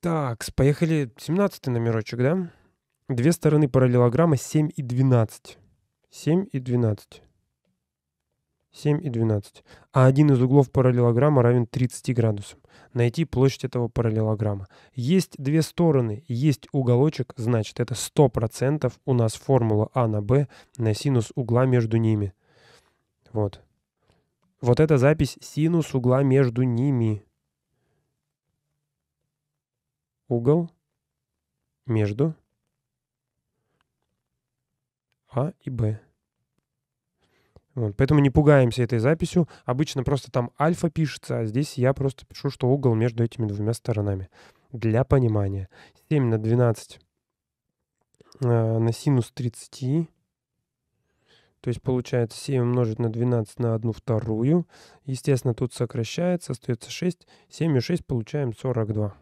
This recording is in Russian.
Так, поехали. 17 номерочек, да? Две стороны параллелограмма 7 и 12. 7 и 12. 7 и 12. А один из углов параллелограмма равен 30 градусам. Найти площадь этого параллелограмма. Есть две стороны, есть уголочек, значит, это 100% у нас формула А на Б на синус угла между ними. Вот. Вот эта запись синус угла между ними. Угол между А и Б. Вот, поэтому не пугаемся этой записью. Обычно просто там альфа пишется, а здесь я просто пишу, что угол между этими двумя сторонами. Для понимания. 7 на 12 на синус 30. То есть получается 7 умножить на 12 на 1/2. Естественно, тут сокращается, остается 6. 7 и 6 получаем 42.